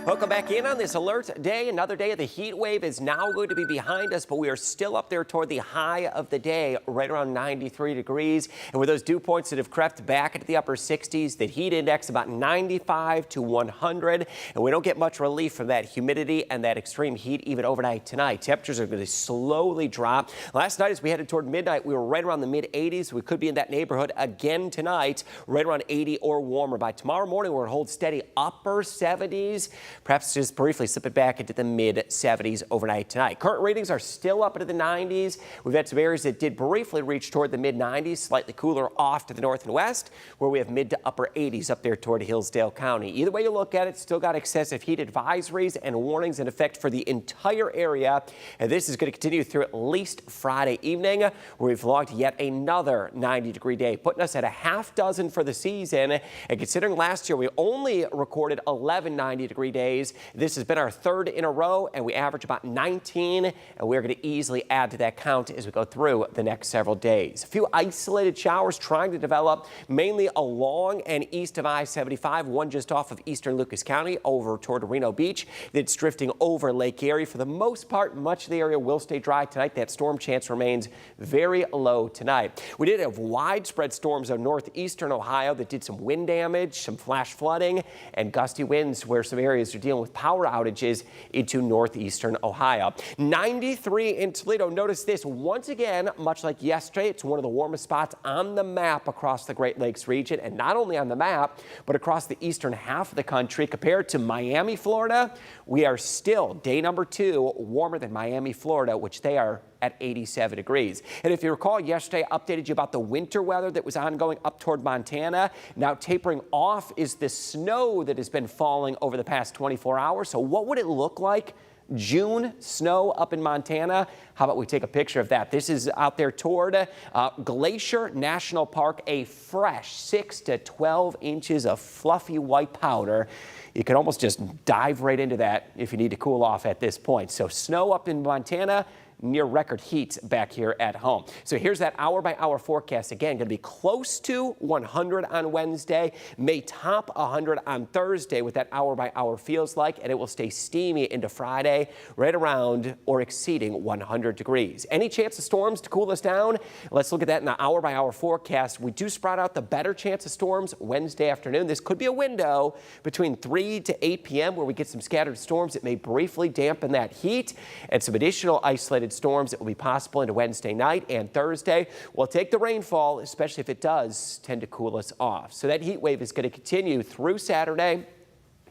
Welcome back in on this alert day. Another day of the heat wave is now going to be behind us, but we are still up there toward the high of the day, right around 93 degrees. And with those dew points that have crept back into the upper 60s, the heat index about 95 to 100. And we don't get much relief from that humidity and that extreme heat even overnight tonight. Temperatures are going to slowly drop. Last night, as we headed toward midnight, we were right around the mid 80s. We could be in that neighborhood again tonight, right around 80 or warmer. By tomorrow morning, we're going to hold steady upper 70s. Perhaps just briefly slip it back into the mid 70s overnight tonight. Current readings are still up into the 90s. We've had some areas that did briefly reach toward the mid 90s, slightly cooler off to the north and west, where we have mid to upper 80s up there toward Hillsdale County. Either way you look at it, still got excessive heat advisories and warnings in effect for the entire area. And this is going to continue through at least Friday evening, where we've logged yet another 90-degree day, putting us at a half dozen for the season. And considering last year we only recorded 11 90-degree days, this has been our third in a row, and we average about 19, and we're going to easily add to that count as we go through the next several days. A few isolated showers trying to develop mainly along and east of I-75, one just off of eastern Lucas County over toward Reno Beach. That's drifting over Lake Erie. For the most part, much of the area will stay dry tonight. That storm chance remains very low tonight. We did have widespread storms of northeastern Ohio that did some wind damage, some flash flooding, and gusty winds where some areas are dealing with power outages into northeastern Ohio. 93 in Toledo. Notice this once again, much like yesterday, it's one of the warmest spots on the map across the Great Lakes region, and not only on the map, but across the eastern half of the country. Compared to Miami, Florida, we are still day number 2 warmer than Miami, Florida, which they are at 87 degrees. And if you recall, yesterday I updated you about the winter weather that was ongoing up toward Montana. Now tapering off is the snow that has been falling over the past 24 hours. So what would it look like? June snow up in Montana. How about we take a picture of that? This is out there toward Glacier National Park, a fresh 6 to 12 inches of fluffy white powder. You can almost just dive right into that if you need to cool off at this point. So snow up in Montana, near record heat back here at home. So here's that hour-by-hour forecast. Again, going to be close to 100 on Wednesday, may top 100 on Thursday, what that hour-by-hour feels like, and it will stay steamy into Friday, right around or exceeding 100 degrees. Any chance of storms to cool us down? Let's look at that in the hour-by-hour forecast. We do sprout out the better chance of storms Wednesday afternoon. This could be a window between 3 to 8 p.m. where we get some scattered storms that may briefly dampen that heat, and some additional isolated storms that will be possible into Wednesday night and Thursday. We'll take the rainfall, especially if it does tend to cool us off. So that heat wave is going to continue through Saturday.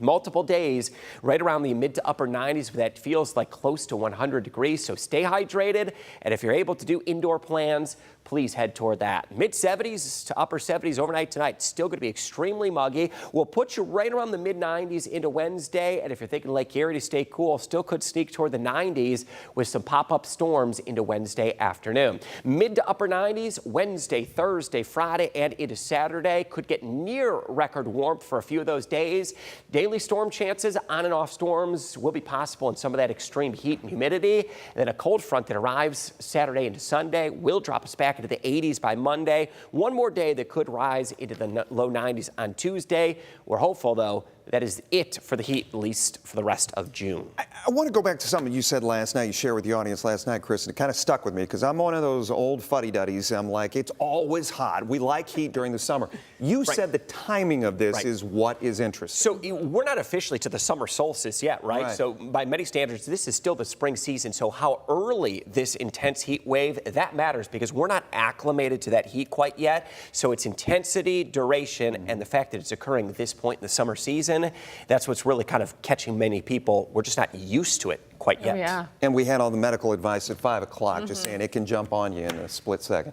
Multiple days right around the mid to upper 90s. That feels like close to 100 degrees. So stay hydrated. And if you're able to do indoor plans, please head toward that. Mid 70s to upper 70s overnight tonight. Still going to be extremely muggy. We'll put you right around the mid 90s into Wednesday. And if you're thinking Lake Erie to stay cool, still could sneak toward the 90s with some pop-up storms into Wednesday afternoon. Mid to upper 90s Wednesday, Thursday, Friday, and into Saturday. Could get near record warmth for a few of those days. Daily storm chances, on and off storms will be possible in some of that extreme heat and humidity. And then a cold front that arrives Saturday into Sunday will drop us back into the 80s by Monday. One more day that could rise into the low 90s on Tuesday. We're hopeful, though, that is it for the heat, at least for the rest of June. I want to go back to something you said last night, you shared with the audience last night, Chris, and it kind of stuck with me because I'm one of those old fuddy-duddies. I'm like, it's always hot. We like heat during the summer. You said the timing of this is what is interesting. So we're not officially to the summer solstice yet, right? So by many standards, this is still the spring season. So how early this intense heat wave, that matters because we're not acclimated to that heat quite yet. So its intensity, duration, and the fact that it's occurring at this point in the summer season, that's what's really kind of catching many people. We're just not used to it quite yet. And we had all the medical advice at 5 o'clock just saying it can jump on you in a split second.